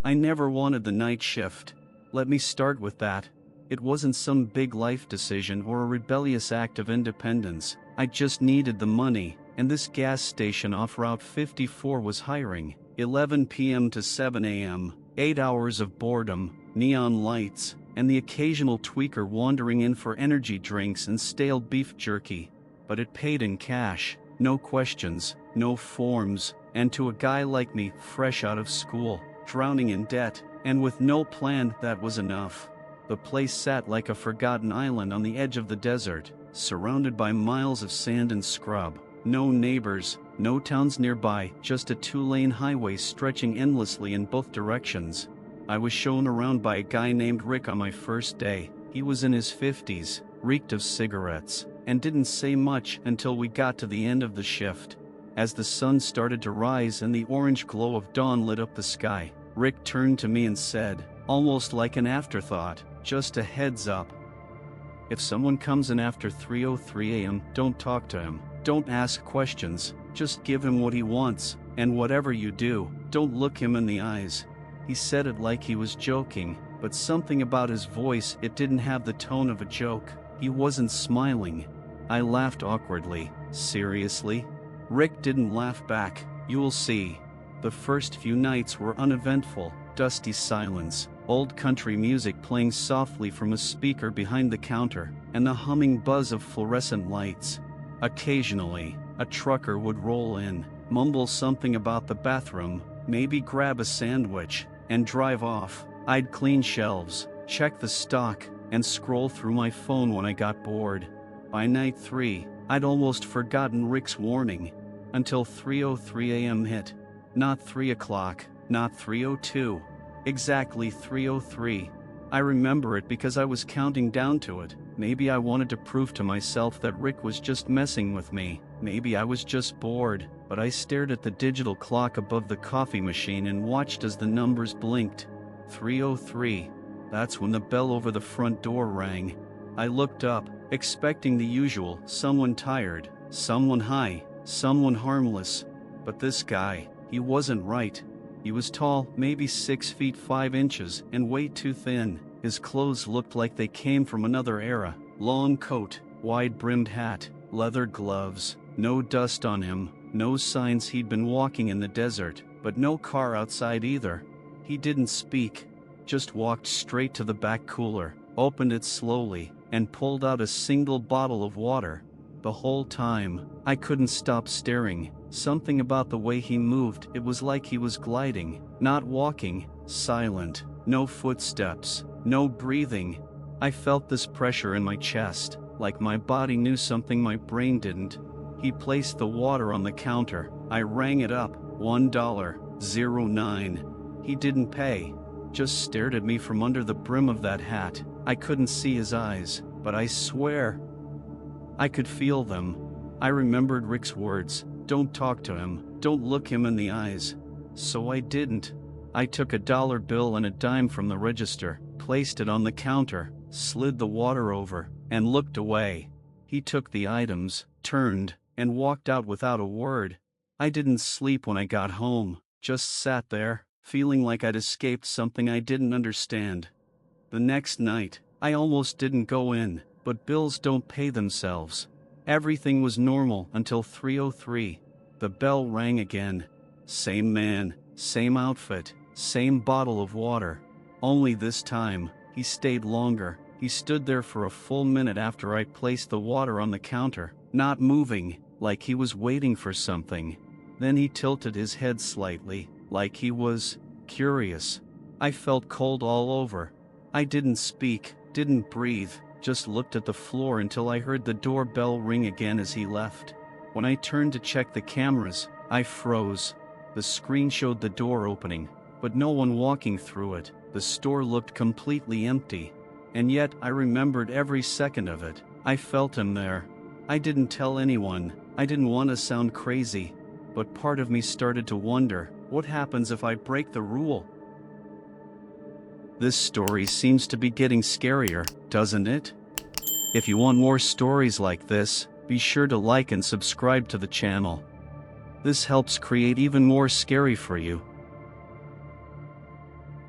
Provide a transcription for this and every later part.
I never wanted the night shift. Let me start with that. It wasn't some big life decision or a rebellious act of independence. I just needed the money, and this gas station off Route 54 was hiring. 11 p.m. to 7 a.m., 8 hours of boredom, neon lights, and the occasional tweaker wandering in for energy drinks and stale beef jerky. But it paid in cash, no questions, no forms, and to a guy like me, fresh out of school, drowning in debt, and with no plan, that was enough. The place sat like a forgotten island on the edge of the desert, surrounded by miles of sand and scrub. No neighbors, no towns nearby, just a two-lane highway stretching endlessly in both directions. I was shown around by a guy named Rick on my first day. He was in his 50s, reeked of cigarettes, and didn't say much until we got to the end of the shift. As the sun started to rise and the orange glow of dawn lit up the sky, Rick turned to me and said, almost like an afterthought, "Just a heads up. If someone comes in after 3:03 a.m., don't talk to him. Don't ask questions, just give him what he wants, and whatever you do, don't look him in the eyes." He said it like he was joking, but something about his voice, it didn't have the tone of a joke. He wasn't smiling. I laughed awkwardly. "Seriously?" Rick didn't laugh back. "You'll see." The first few nights were uneventful, dusty silence, old country music playing softly from a speaker behind the counter, and the humming buzz of fluorescent lights. Occasionally, a trucker would roll in, mumble something about the bathroom, maybe grab a sandwich, and drive off. I'd clean shelves, check the stock, and scroll through my phone when I got bored. By night 3, I'd almost forgotten Rick's warning, until 3:03 a.m. hit. Not 3 o'clock, not 3:02. Exactly 3:03. I remember it because I was counting down to it. Maybe I wanted to prove to myself that Rick was just messing with me. Maybe I was just bored, but I stared at the digital clock above the coffee machine and watched as the numbers blinked. 3:03. That's when the bell over the front door rang. I looked up, expecting the usual, someone tired, someone high, someone harmless. But this guy, he wasn't right. He was tall, maybe 6 feet 5 inches, and way too thin. His clothes looked like they came from another era. Long coat, wide-brimmed hat, leather gloves. No dust on him, no signs he'd been walking in the desert, but no car outside either. He didn't speak, just walked straight to the back cooler, opened it slowly, and pulled out a single bottle of water. The whole time, I couldn't stop staring. Something about the way he moved, it was like he was gliding, not walking, silent, no footsteps, no breathing. I felt this pressure in my chest, like my body knew something my brain didn't. He placed the water on the counter. I rang it up, $1.09. He didn't pay, just stared at me from under the brim of that hat. I couldn't see his eyes, but I swear, I could feel them. I remembered Rick's words, "Don't talk to him, don't look him in the eyes." So I didn't. I took a dollar bill and a dime from the register, placed it on the counter, slid the water over, and looked away. He took the items, turned, and walked out without a word. I didn't sleep when I got home, just sat there, feeling like I'd escaped something I didn't understand. The next night, I almost didn't go in, but bills don't pay themselves. Everything was normal until 3:03. The bell rang again. Same man, same outfit, same bottle of water. Only this time, he stayed longer. He stood there for a full minute after I placed the water on the counter, not moving, like he was waiting for something. Then he tilted his head slightly, like he was curious. I felt cold all over. I didn't speak, didn't breathe, just looked at the floor until I heard the doorbell ring again as he left. When I turned to check the cameras, I froze. The screen showed the door opening, but no one walking through it. The store looked completely empty. And yet I remembered every second of it. I felt him there. I didn't tell anyone. I didn't want to sound crazy. But part of me started to wonder, what happens if I break the rule? This story seems to be getting scarier, doesn't it? If you want more stories like this, be sure to like and subscribe to the channel. This helps create even more scary for you.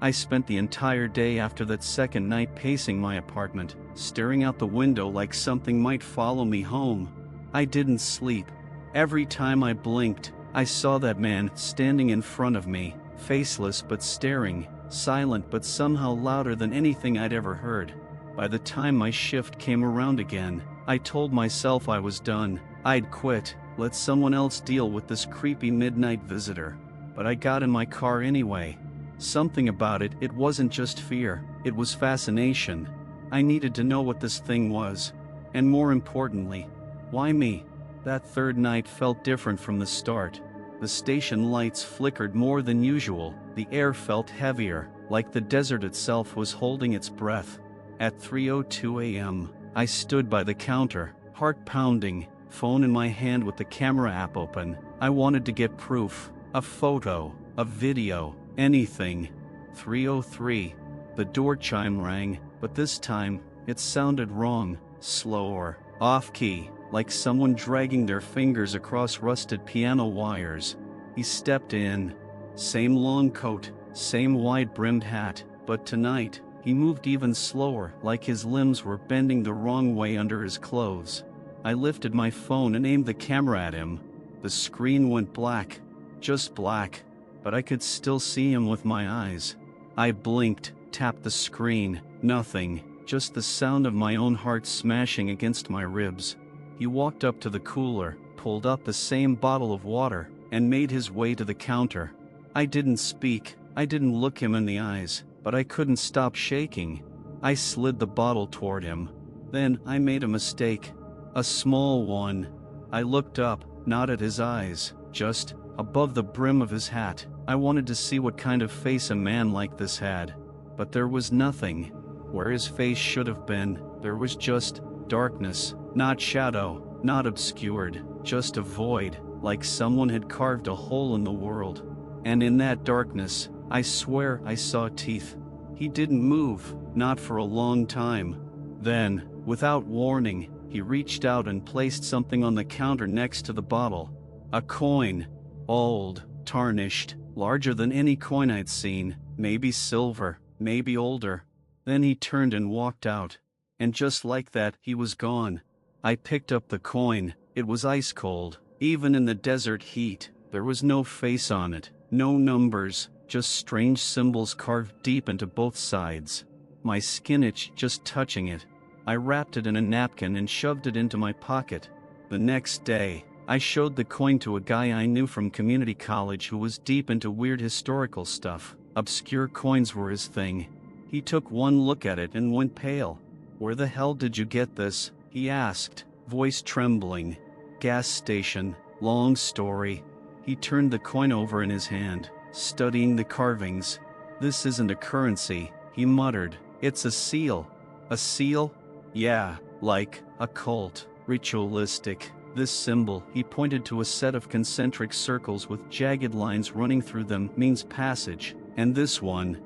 I spent the entire day after that second night pacing my apartment, staring out the window like something might follow me home. I didn't sleep. Every time I blinked, I saw that man standing in front of me, faceless but staring, silent but somehow louder than anything I'd ever heard. By the time my shift came around again, I told myself I was done. I'd quit, let someone else deal with this creepy midnight visitor. But I got in my car anyway. Something about it, it wasn't just fear, it was fascination. I needed to know what this thing was. And more importantly, why me? That third night felt different from the start. The station lights flickered more than usual, the air felt heavier, like the desert itself was holding its breath. At 3:02 a.m., I stood by the counter, heart pounding, phone in my hand with the camera app open. I wanted to get proof, a photo, a video, anything. 3:03. The door chime rang, but this time, it sounded wrong, slower, off-key, like someone dragging their fingers across rusted piano wires. He stepped in. Same long coat, same wide-brimmed hat, but tonight, he moved even slower, like his limbs were bending the wrong way under his clothes. I lifted my phone and aimed the camera at him. The screen went black, just black, but I could still see him with my eyes. I blinked, tapped the screen, nothing, just the sound of my own heart smashing against my ribs. He walked up to the cooler, pulled up the same bottle of water, and made his way to the counter. I didn't speak, I didn't look him in the eyes, but I couldn't stop shaking. I slid the bottle toward him. Then, I made a mistake. A small one. I looked up, not at his eyes, just above the brim of his hat. I wanted to see what kind of face a man like this had. But there was nothing. Where his face should have been, there was just darkness, not shadow, not obscured, just a void, like someone had carved a hole in the world. And in that darkness, I swear I saw teeth. He didn't move, not for a long time. Then, without warning, he reached out and placed something on the counter next to the bottle. A coin. Old, tarnished, larger than any coin I'd seen, maybe silver, maybe older. Then he turned and walked out. And just like that, he was gone. I picked up the coin. It was ice cold. Even in the desert heat, there was no face on it, no numbers, just strange symbols carved deep into both sides. My skin itched just touching it. I wrapped it in a napkin and shoved it into my pocket. The next day, I showed the coin to a guy I knew from community college who was deep into weird historical stuff. Obscure coins were his thing. He took one look at it and went pale. "Where the hell did you get this?" he asked, voice trembling. "Gas station, long story." He turned the coin over in his hand, studying the carvings. "This isn't a currency," he muttered. "It's a seal." "A seal?" "Yeah, like a cult, ritualistic. This symbol," he pointed to a set of concentric circles with jagged lines running through them, "means passage. And this one,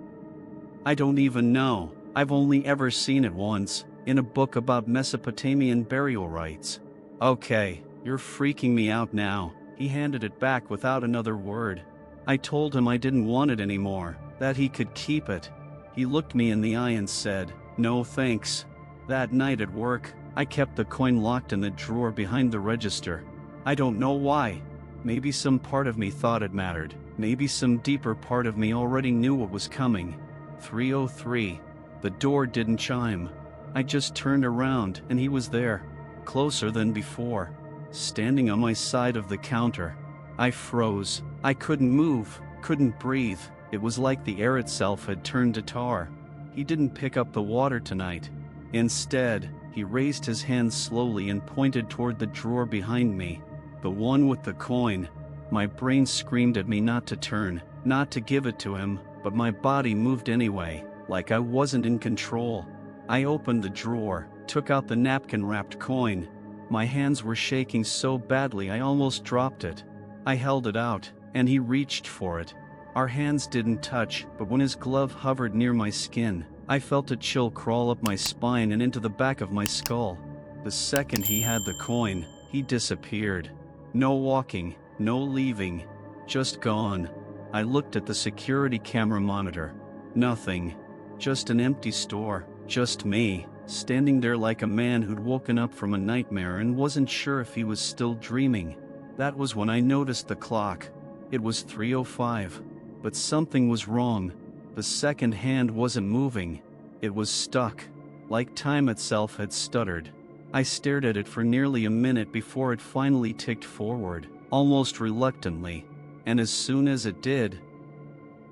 I don't even know. I've only ever seen it once, in a book about Mesopotamian burial rites." "Okay, you're freaking me out now." He handed it back without another word. I told him I didn't want it anymore, that he could keep it. He looked me in the eye and said, "No thanks." That night at work, I kept the coin locked in the drawer behind the register. I don't know why. Maybe some part of me thought it mattered. Maybe some deeper part of me already knew what was coming. 3:03. The door didn't chime. I just turned around and he was there, closer than before, standing on my side of the counter. I froze. I couldn't move, couldn't breathe. It was like the air itself had turned to tar. He didn't pick up the water tonight. Instead, he raised his hand slowly and pointed toward the drawer behind me, the one with the coin. My brain screamed at me not to turn, not to give it to him, but my body moved anyway, like I wasn't in control. I opened the drawer, took out the napkin-wrapped coin. My hands were shaking so badly I almost dropped it. I held it out, and he reached for it. Our hands didn't touch, but when his glove hovered near my skin, I felt a chill crawl up my spine and into the back of my skull. The second he had the coin, he disappeared. No walking, no leaving, just gone. I looked at the security camera monitor. Nothing. Just an empty store. Just me, standing there like a man who'd woken up from a nightmare and wasn't sure if he was still dreaming. That was when I noticed the clock. It was 3:05. But something was wrong. The second hand wasn't moving. It was stuck. Like time itself had stuttered. I stared at it for nearly a minute before it finally ticked forward, almost reluctantly. And as soon as it did,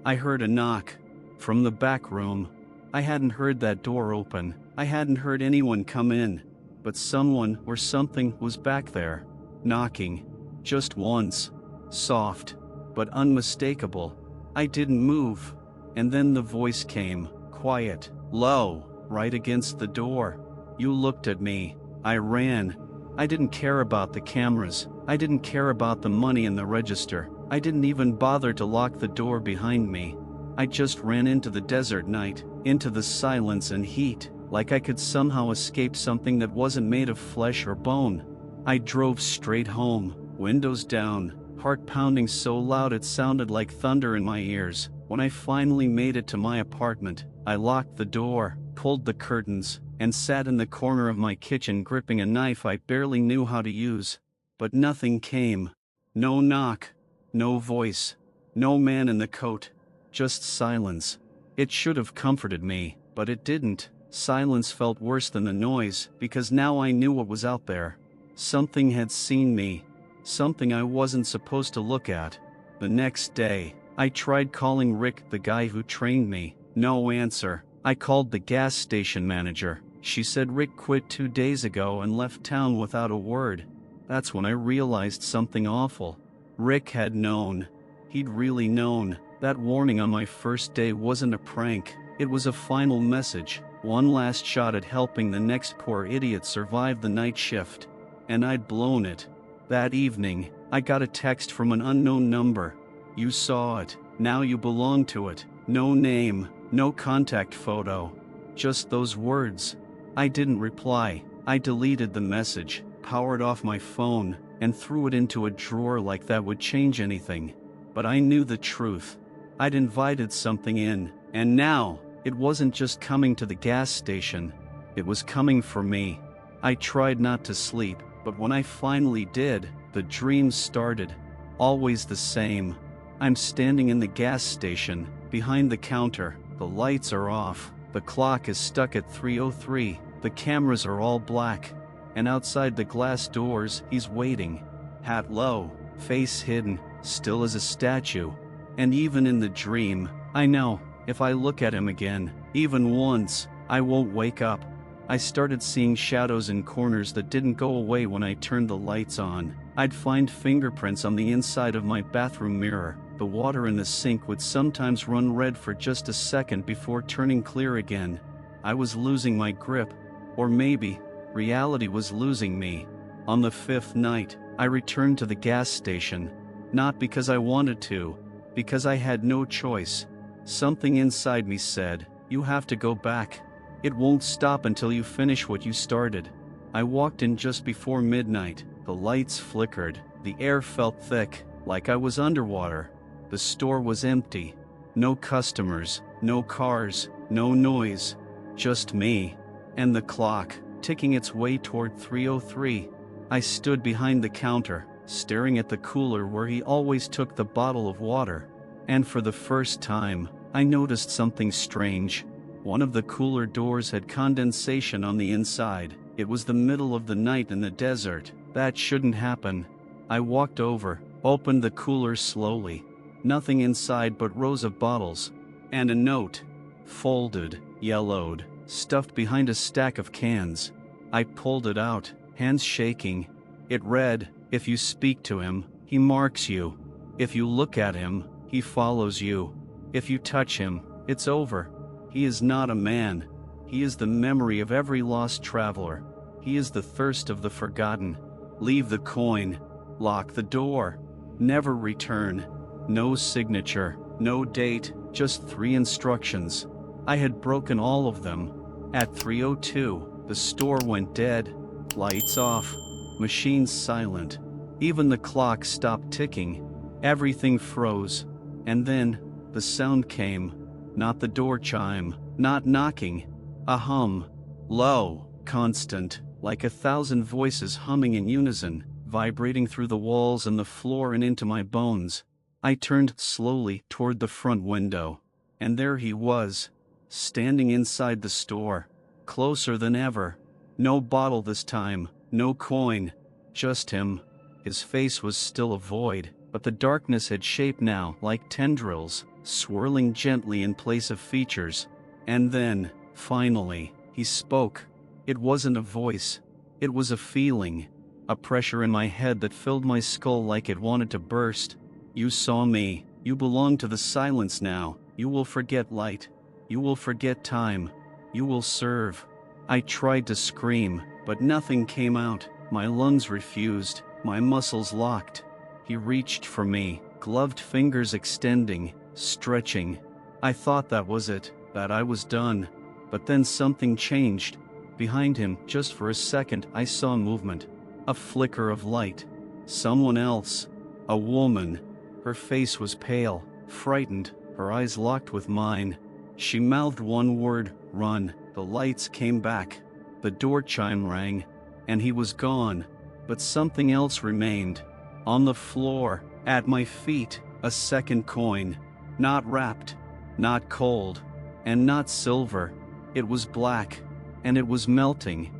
I heard a knock. From the back room. I hadn't heard that door open. I hadn't heard anyone come in. But someone or something was back there. Knocking. Just once. Soft. But unmistakable. I didn't move. And then the voice came. Quiet. Low. Right against the door. You looked at me. I ran. I didn't care about the cameras. I didn't care about the money in the register. I didn't even bother to lock the door behind me. I just ran into the desert night, into the silence and heat, like I could somehow escape something that wasn't made of flesh or bone. I drove straight home, windows down, heart pounding so loud it sounded like thunder in my ears. When I finally made it to my apartment, I locked the door, pulled the curtains, and sat in the corner of my kitchen gripping a knife I barely knew how to use. But nothing came. No knock. No voice. No man in the coat. Just silence. It should have comforted me, but it didn't. Silence felt worse than the noise, because now I knew what was out there. Something had seen me. Something I wasn't supposed to look at. The next day, I tried calling Rick, the guy who trained me. No answer. I called the gas station manager. She said Rick quit 2 days ago and left town without a word. That's when I realized something awful. Rick had known. He'd really known. That warning on my first day wasn't a prank. It was a final message. One last shot at helping the next poor idiot survive the night shift. And I'd blown it. That evening, I got a text from an unknown number. You saw it. Now you belong to it. No name, no contact photo. Just those words. I didn't reply. I deleted the message, powered off my phone, and threw it into a drawer like that would change anything. But I knew the truth. I'd invited something in, and now, it wasn't just coming to the gas station. It was coming for me. I tried not to sleep, but when I finally did, the dreams started. Always the same. I'm standing in the gas station, behind the counter. The lights are off. The clock is stuck at 3:03. The cameras are all black. And outside the glass doors, he's waiting. Hat low, face hidden, still as a statue. And even in the dream, I know, if I look at him again, even once, I won't wake up. I started seeing shadows in corners that didn't go away when I turned the lights on. I'd find fingerprints on the inside of my bathroom mirror. The water in the sink would sometimes run red for just a second before turning clear again. I was losing my grip. Or maybe, reality was losing me. On the 5th night, I returned to the gas station. Not because I wanted to, because I had no choice. Something inside me said, you have to go back. It won't stop until you finish what you started. I walked in just before midnight. The lights flickered. The air felt thick, like I was underwater. The store was empty. No customers, no cars, no noise. Just me. And the clock, ticking its way toward 3:03. I stood behind the counter, staring at the cooler where he always took the bottle of water. And for the first time, I noticed something strange. One of the cooler doors had condensation on the inside. It was the middle of the night in the desert. That shouldn't happen. I walked over, opened the cooler slowly. Nothing inside but rows of bottles. And a note. Folded, yellowed, stuffed behind a stack of cans. I pulled it out, hands shaking. It read, if you speak to him, he marks you. If you look at him, he follows you. If you touch him, it's over. He is not a man. He is the memory of every lost traveler. He is the thirst of the forgotten. Leave the coin. Lock the door. Never return. No signature, no date, just 3 instructions. I had broken all of them. At 3:02, the store went dead. Lights off. Machines silent. Even the clock stopped ticking. Everything froze. And then, the sound came. Not the door chime, not knocking. A hum. Low, constant, like 1,000 voices humming in unison, vibrating through the walls and the floor and into my bones. I turned slowly toward the front window. And there he was, standing inside the store, closer than ever. No bottle this time, no coin, just him. His face was still a void, but the darkness had shape now like tendrils, swirling gently in place of features. And then, finally, he spoke. It wasn't a voice. It was a feeling, a pressure in my head that filled my skull like it wanted to burst. You saw me. You belong to the silence now. You will forget light. You will forget time. You will serve. I tried to scream, but nothing came out. My lungs refused. My muscles locked. He reached for me, gloved fingers extending, stretching. I thought that was it, that I was done. But then something changed. Behind him, just for a second, I saw movement. A flicker of light. Someone else. A woman. Her face was pale, frightened, her eyes locked with mine. She mouthed one word, "Run." The lights came back. The door chime rang. And he was gone. But something else remained. On the floor, at my feet, a second coin. Not wrapped. Not cold. And not silver. It was black. And it was melting.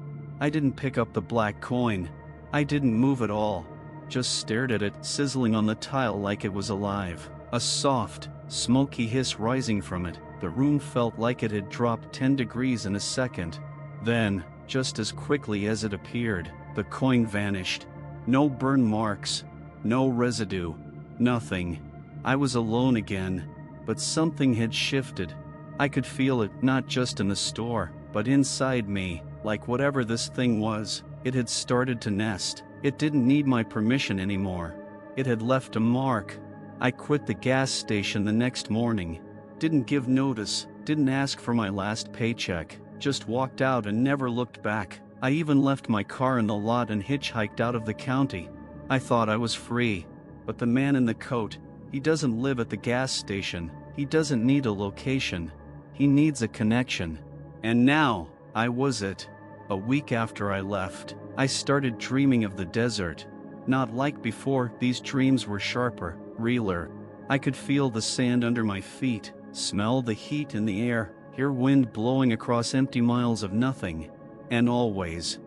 I didn't pick up the black coin. I didn't move at all. Just stared at it, sizzling on the tile like it was alive. A soft, smoky hiss rising from it. The room felt like it had dropped 10 degrees in a second. Then, just as quickly as it appeared, the coin vanished. No burn marks. No residue. Nothing. I was alone again. But something had shifted. I could feel it, not just in the store, but inside me, like whatever this thing was. It had started to nest. It didn't need my permission anymore. It had left a mark. I quit the gas station the next morning. Didn't give notice, didn't ask for my last paycheck, just walked out and never looked back. I even left my car in the lot and hitchhiked out of the county. I thought I was free. But the man in the coat, he doesn't live at the gas station. He doesn't need a location. He needs a connection. And now, I was it. A week after I left, I started dreaming of the desert. Not like before, these dreams were sharper, realer. I could feel the sand under my feet, smell the heat in the air, hear wind blowing across empty miles of nothing. And always,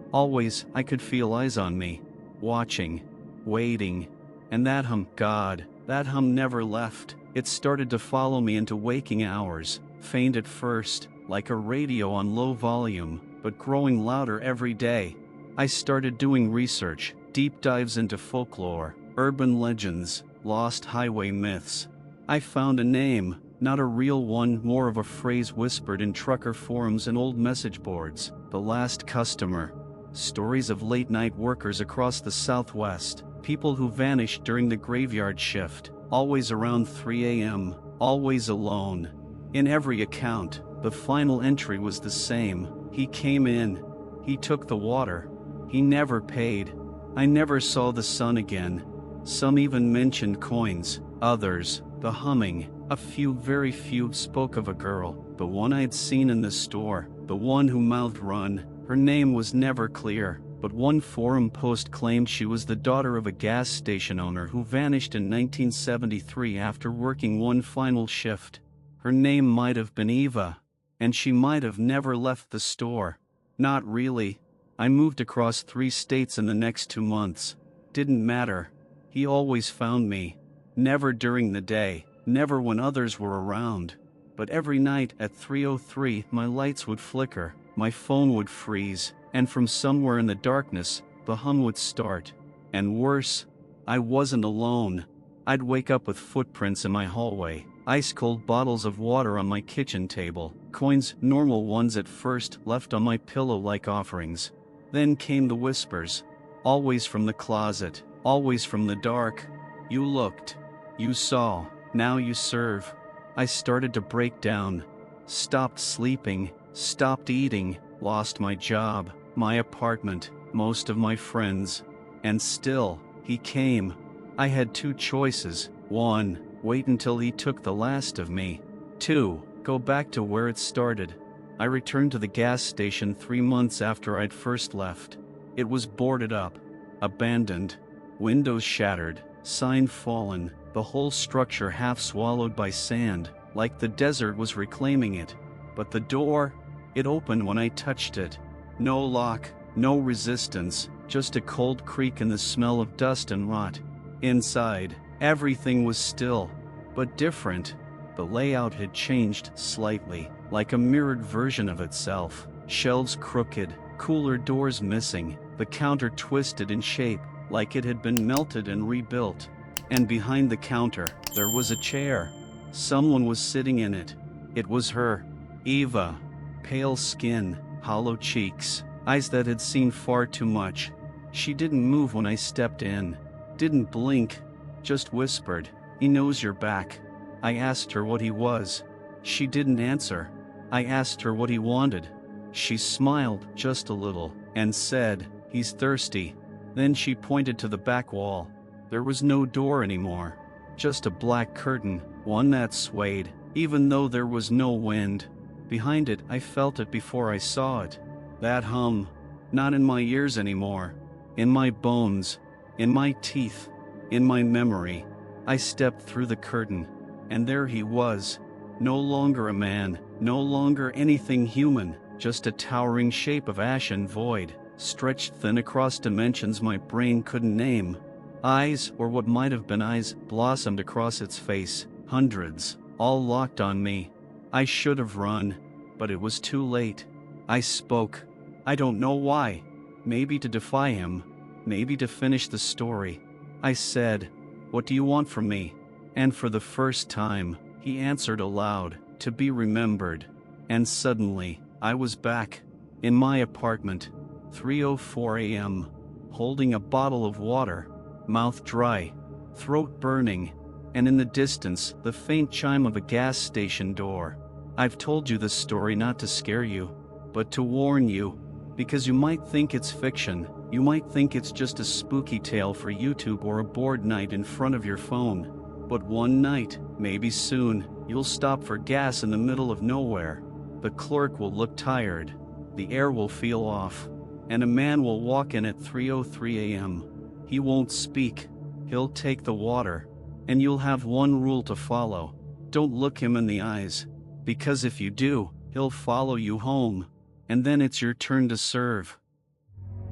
I could feel eyes on me, watching, waiting. And that hum, God, that hum never left. It started to follow me into waking hours, faint at first, like a radio on low volume, but growing louder every day. I started doing research, deep dives into folklore, urban legends, lost highway myths. I found a name, not a real one, more of a phrase whispered in trucker forums and old message boards. The last customer. Stories of late-night workers across the Southwest, people who vanished during the graveyard shift, always around 3 a.m., always alone. In every account, the final entry was the same. He came in. He took the water. He never paid. I never saw the sun again. Some even mentioned coins. Others, the humming. A few, very few, spoke of a girl, the one I'd seen in the store, the one who mouthed "Run." Her name was never clear, but one forum post claimed she was the daughter of a gas station owner who vanished in 1973 after working one final shift. Her name might have been Eva, and she might have never left the store. Not really. I moved across 3 states in the next 2 months. Didn't matter. He always found me. Never during the day, never when others were around. But every night at 3:03 my lights would flicker, my phone would freeze, and from somewhere in the darkness, the hum would start. And worse, I wasn't alone. I'd wake up with footprints in my hallway, ice-cold bottles of water on my kitchen table, coins, normal ones at first, left on my pillow like offerings. Then came the whispers. Always from the closet, always from the dark. You looked. You saw. Now you serve. I started to break down. Stopped sleeping. Stopped eating. Lost my job, my apartment, most of my friends. And still, he came. I had 2 choices. 1, wait until he took the last of me. 2, Go back to where it started. I returned to the gas station 3 months after I'd first left. It was boarded up, abandoned, windows shattered, sign fallen, the whole structure half swallowed by sand, like the desert was reclaiming it. But the door, it opened when I touched it. No lock, no resistance, just a cold creak and the smell of dust and rot. Inside, everything was still, but different. The layout had changed slightly, like a mirrored version of itself. Shelves crooked, cooler doors missing, the counter twisted in shape, like it had been melted and rebuilt. And behind the counter, there was a chair. Someone was sitting in it. It was her, Eva. Pale skin, hollow cheeks, eyes that had seen far too much. She didn't move when I stepped in, didn't blink, just whispered, "He knows you're back." I asked her what he was. She didn't answer. I asked her what he wanted. She smiled just a little and said, "He's thirsty." Then she pointed to the back wall. There was no door anymore, just a black curtain, one that swayed, even though there was no wind. Behind it, I felt it before I saw it. That hum, not in my ears anymore, in my bones, in my teeth, in my memory. I stepped through the curtain, and there he was. No longer a man, no longer anything human, just a towering shape of ash and void, stretched thin across dimensions my brain couldn't name. Eyes, or what might have been eyes, blossomed across its face, hundreds, all locked on me. I should have run, but it was too late. I spoke. I don't know why. Maybe to defy him, maybe to finish the story. I said, "What do you want from me?" And for the first time, he answered aloud, "To be remembered." And suddenly, I was back, in my apartment, 3:04 a.m., holding a bottle of water, mouth dry, throat burning, and in the distance, the faint chime of a gas station door. I've told you this story not to scare you, but to warn you, because you might think it's fiction, you might think it's just a spooky tale for YouTube or a bored night in front of your phone. But one night, maybe soon, you'll stop for gas in the middle of nowhere. The clerk will look tired, the air will feel off, and a man will walk in at 3:03 a.m. He won't speak, he'll take the water, and you'll have one rule to follow. Don't look him in the eyes, because if you do, he'll follow you home, and then it's your turn to serve.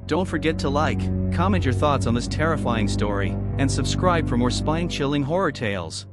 Don't forget to like, comment your thoughts on this terrifying story, and subscribe for more spine-chilling horror tales.